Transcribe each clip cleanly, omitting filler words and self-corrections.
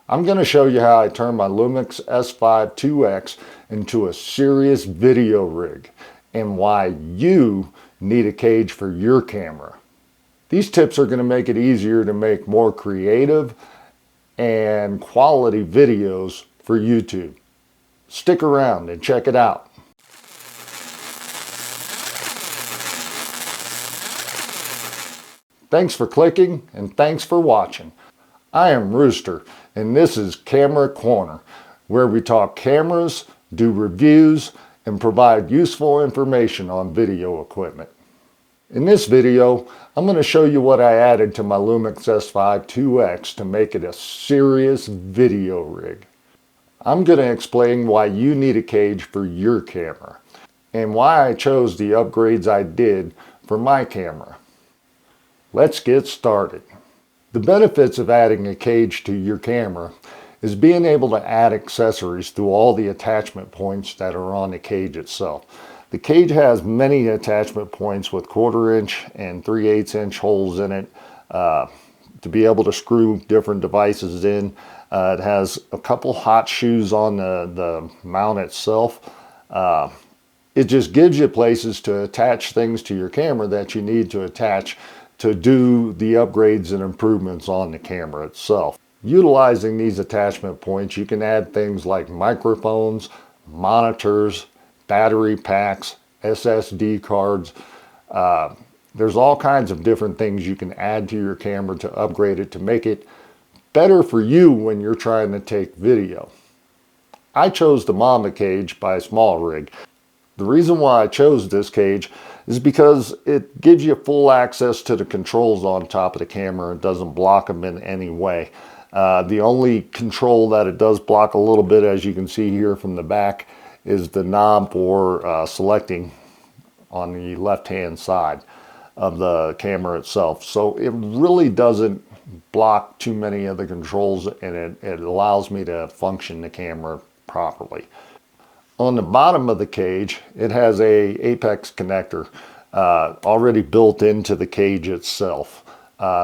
I'm going to show you how I turn my LUMIX S5IIX into a serious video rig and why you need a cage for your camera. These tips are going to make it easier to make more creative and quality videos for YouTube. Stick around and check it out. Thanks for clicking and thanks for watching. I am Rooster and this is Camera Corner, where we talk cameras, do reviews, and provide useful information on video equipment. In this video, I'm going to show you what I added to my LUMIX S5IIX to make it a serious video rig. I'm going to explain why you need a cage for your camera and why I chose the upgrades I did for my camera. Let's get started. The benefits of adding a cage to your camera is being able to add accessories through all the attachment points that are on the cage itself. The cage has many attachment points with 1/4 inch and 3/8 inch holes in it to be able to screw different devices in. It has a couple hot shoes on the mount itself. It just gives you places to attach things to your camera that you need to attach to do the upgrades and improvements on the camera itself. Utilizing these attachment points, you can add things like microphones, monitors, battery packs, SSD cards. There's all kinds of different things you can add to your camera to upgrade it to make it better for you when you're trying to take video. I chose the Mamba cage by SmallRig. The reason why I chose this cage is because it gives you full access to the controls on top of the camera and doesn't block them in any way. The only control that it does block a little bit, as you can see here from the back, is the knob for selecting on the left-hand side of the camera itself. So it really doesn't block too many of the controls, and it allows me to function the camera properly. On the bottom of the cage, it has a apex connector already built into the cage itself.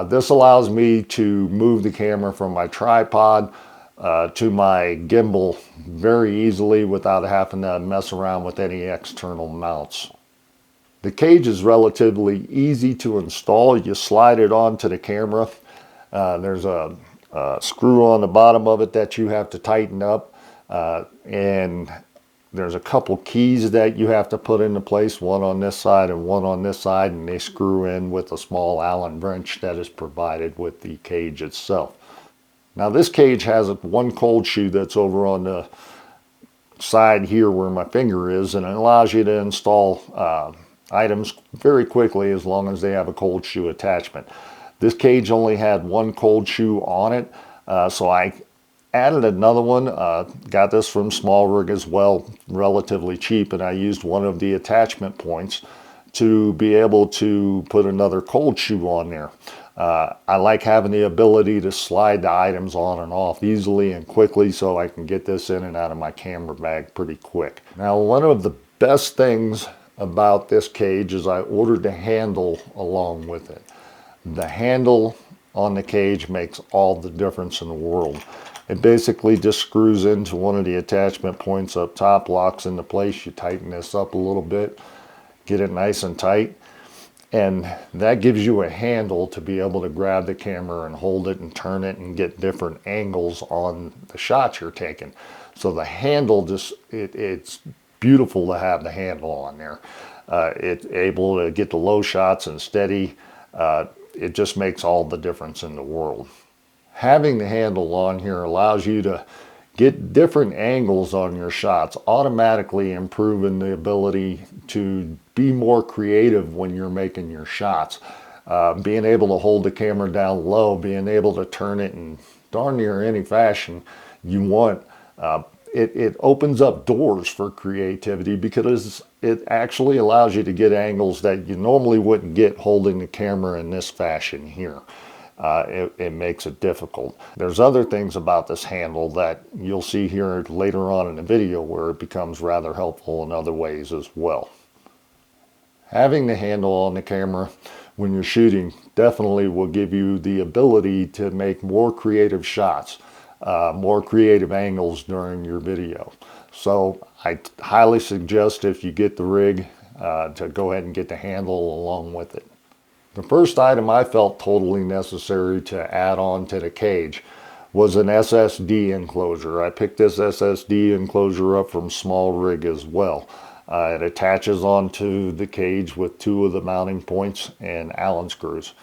This allows me to move the camera from my tripod to my gimbal very easily without having to mess around with any external mounts. The cage is relatively easy to install. You slide it onto the camera. There's a screw on the bottom of it that you have to tighten up, and there's a couple keys that you have to put into place, one on this side and one on this side, and they screw in with a small Allen wrench that is provided with the cage itself. Now this cage has one cold shoe that's over on the side here where my finger is, and it allows you to install items very quickly as long as they have a cold shoe attachment. This cage only had one cold shoe on it, so I added another one. Got this from SmallRig as well, relatively cheap, and I used one of the attachment points to be able to put another cold shoe on there. I like having the ability to slide the items on and off easily and quickly, so I can get this in and out of my camera bag pretty quick. Now, one of the best things about this cage is I ordered the handle along with it. The handle on the cage makes all the difference in the world. It basically just screws into one of the attachment points up top, locks into place. You tighten this up a little bit, get it nice and tight, and that gives you a handle to be able to grab the camera and hold it and turn it and get different angles on the shots you're taking. So the handle it's beautiful to have the handle on there. It's able to get the low shots and steady. It just makes all the difference in the world. Having the handle on here allows you to get different angles on your shots, automatically improving the ability to be more creative when you're making your shots. Being able to hold the camera down low, being able to turn it in darn near any fashion you want. It opens up doors for creativity because it actually allows you to get angles that you normally wouldn't get holding the camera in this fashion here. It makes it difficult. There's other things about this handle that you'll see here later on in the video where it becomes rather helpful in other ways as well. Having the handle on the camera when you're shooting definitely will give you the ability to make more creative shots. more creative angles during your video. So I highly suggest, if you get the rig, to go ahead and get the handle along with it. The first item I felt totally necessary to add on to the cage was an SSD enclosure. I picked this SSD enclosure up from SmallRig as well. It attaches onto the cage with 2 of the mounting points and Allen screws.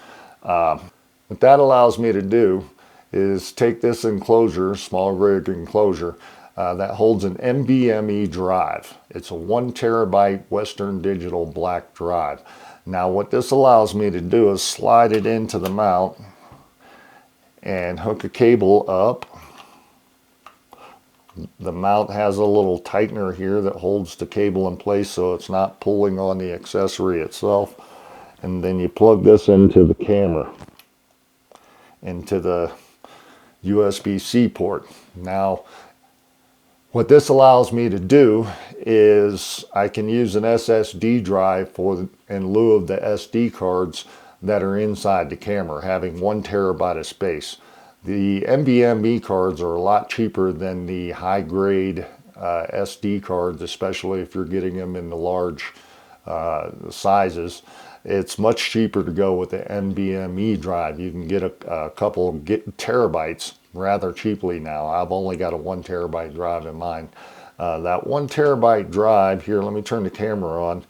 What that allows me to do is take this enclosure, SmallRig enclosure, that holds an NVMe drive. It's a 1 terabyte Western Digital black drive. Now what this allows me to do is slide it into the mount and hook a cable up. The mount has a little tightener here that holds the cable in place so it's not pulling on the accessory itself. And then you plug this into the camera, into the USB-C port. Now, what this allows me to do is I can use an SSD drive in lieu of the SD cards that are inside the camera, having 1 terabyte of space. The NVMe cards are a lot cheaper than the high-grade SD cards, especially if you're getting them in the large sizes. It's much cheaper to go with the NVMe drive. You can get a couple terabytes rather cheaply now. I've only got a 1 terabyte drive in mine. That 1 terabyte drive here, let me turn the camera on,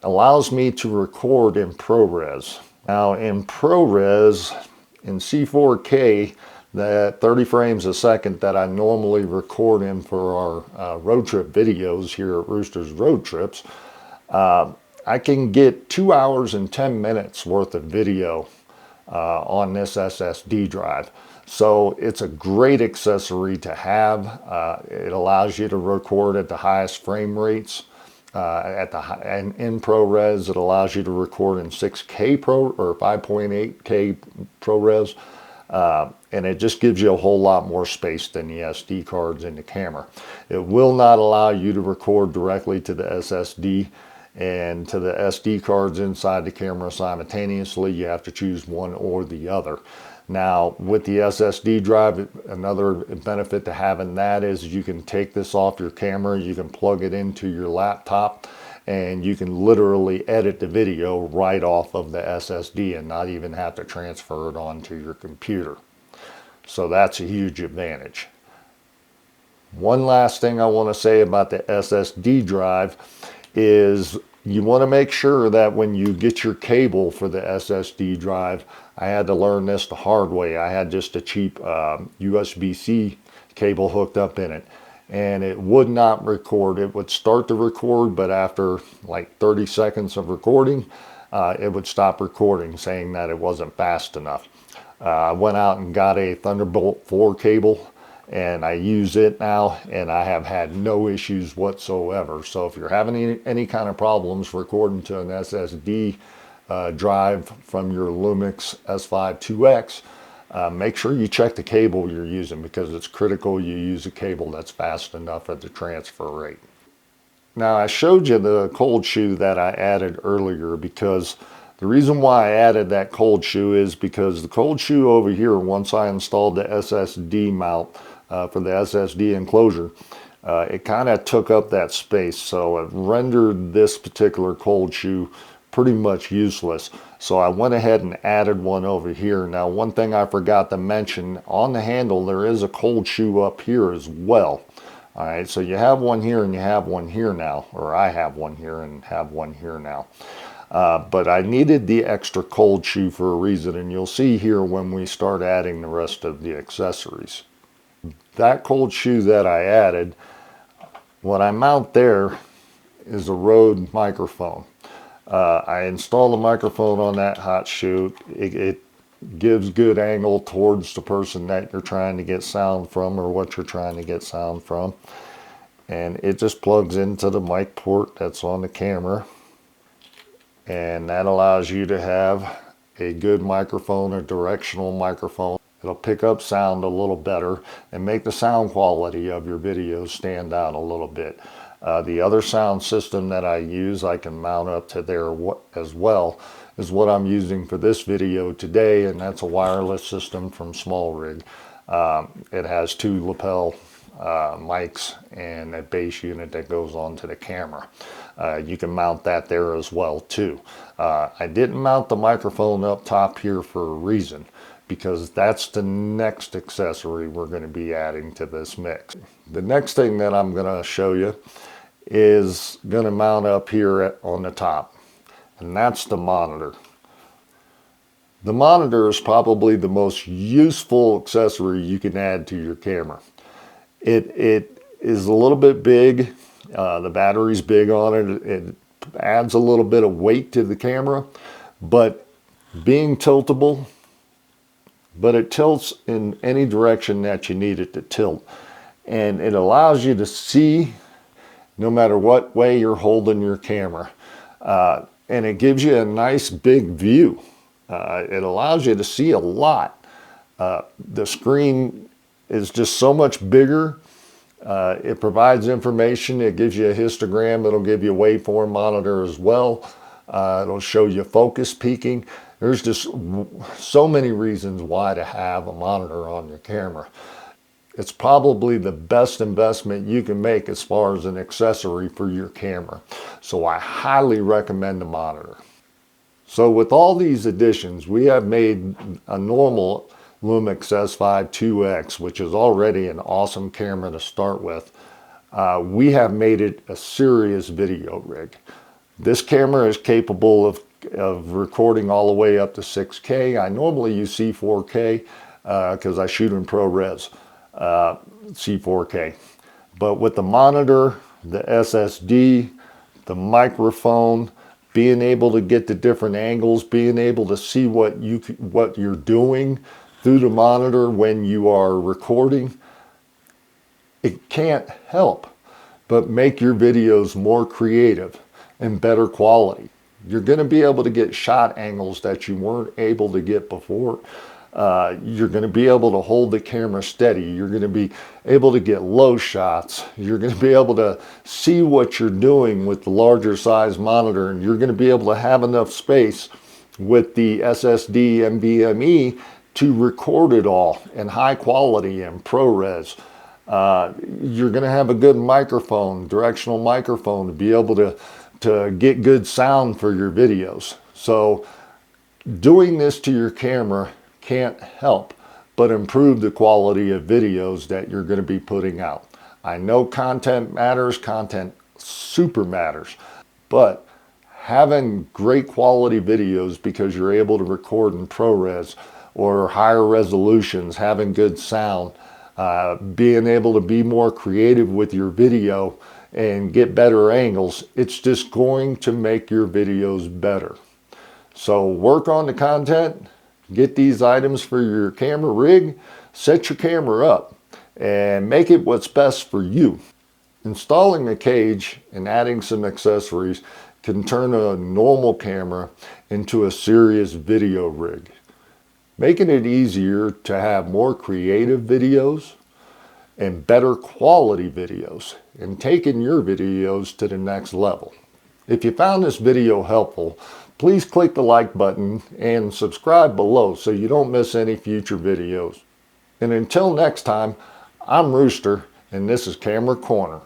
allows me to record in ProRes. Now in ProRes, in C4K, that 30 frames a second that I normally record in for our road trip videos here at Rooster's Road Trips, I can get 2 hours and 10 minutes worth of video on this SSD drive. So it's a great accessory to have. It allows you to record at the highest frame rates. And in ProRes, it allows you to record in 6K or 5.8K ProRes. And it just gives you a whole lot more space than the SD cards in the camera. It will not allow you to record directly to the SSD and to the SD cards inside the camera simultaneously. You have to choose one or the other. Now with the SSD drive, another benefit to having that is you can take this off your camera, you can plug it into your laptop, and you can literally edit the video right off of the SSD and not even have to transfer it onto your computer. So that's a huge advantage. One last thing I want to say about the SSD drive is you want to make sure that when you get your cable for the SSD drive, I had to learn this the hard way. I had just a cheap USB-C cable hooked up in it, and it would not record. It would start to record, but after like 30 seconds of recording, it would stop recording, saying that it wasn't fast enough. I went out and got a Thunderbolt 4 cable, and I use it now, and I have had no issues whatsoever. So if you're having any kind of problems recording to an SSD drive from your LUMIX S5IIX, make sure you check the cable you're using, because it's critical you use a cable that's fast enough at the transfer rate. Now I showed you the cold shoe that I added earlier, because the reason why I added that cold shoe is because the cold shoe over here, once I installed the SSD mount for the SSD enclosure, it kind of took up that space, so it rendered this particular cold shoe pretty much useless. So I went ahead and added one over here. Now one thing I forgot to mention, on the handle there is a cold shoe up here as well. Alright, so you have one here and you have one here now, or I have one here and have one here now. But I needed the extra cold shoe for a reason, and you'll see here when we start adding the rest of the accessories. That cold shoe that I added, what I mount there is a Rode microphone. I installed a microphone on that hot shoe. It gives good angle towards the person that you're trying to get sound from, or what you're trying to get sound from. And it just plugs into the mic port that's on the camera. And that allows you to have a good microphone, a directional microphone. It'll pick up sound a little better and make the sound quality of your videos stand out a little bit. The other sound system that I use, I can mount up to there as well, is what I'm using for this video today, and that's a wireless system from SmallRig. It has 2 lapel mics and a base unit that goes onto the camera. You can mount that there as well too. I didn't mount the microphone up top here for a reason, because that's the next accessory we're going to be adding to this mix. The next thing that I'm going to show you is going to mount up here on the top, and that's the monitor. The monitor is probably the most useful accessory you can add to your camera. It is a little bit big. The battery's big on it. It adds a little bit of weight to the camera, but being tiltable, but it tilts in any direction that you need it to tilt. And it allows you to see no matter what way you're holding your camera. And it gives you a nice big view. It allows you to see a lot. The screen is just so much bigger. It provides information. It gives you a histogram. It'll give you a waveform monitor as well. It'll show you focus peaking. There's just so many reasons why to have a monitor on your camera. It's probably the best investment you can make as far as an accessory for your camera. So I highly recommend the monitor. So with all these additions, we have made a normal LUMIX S5IIX, which is already an awesome camera to start with. We have made it a serious video rig. This camera is capable of recording all the way up to 6K. I normally use C4K because I shoot in ProRes C4K. But with the monitor, the SSD, the microphone, being able to get the different angles, being able to see what you're doing through the monitor when you are recording, it can't help but make your videos more creative and better quality. You're going to be able to get shot angles that you weren't able to get before. You're going to be able to hold the camera steady. You're going to be able to get low shots. You're going to be able to see what you're doing with the larger size monitor, and you're going to be able to have enough space with the SSD NVMe to record it all in high quality and ProRes. You're going to have a good microphone, directional microphone, to be able to get good sound for your videos. So doing this to your camera can't help but improve the quality of videos that you're going to be putting out. I know content matters, content super matters, but having great quality videos because you're able to record in ProRes or higher resolutions, having good sound, being able to be more creative with your video and get better angles, it's just going to make your videos better. So work on the content, get these items for your camera rig, set your camera up, and make it what's best for you. Installing a cage and adding some accessories can turn a normal camera into a serious video rig, making it easier to have more creative videos and better quality videos, and taking your videos to the next level. If you found this video helpful, please click the like button and subscribe below so you don't miss any future videos. And until next time, I'm Rooster, and this is Camera Corner.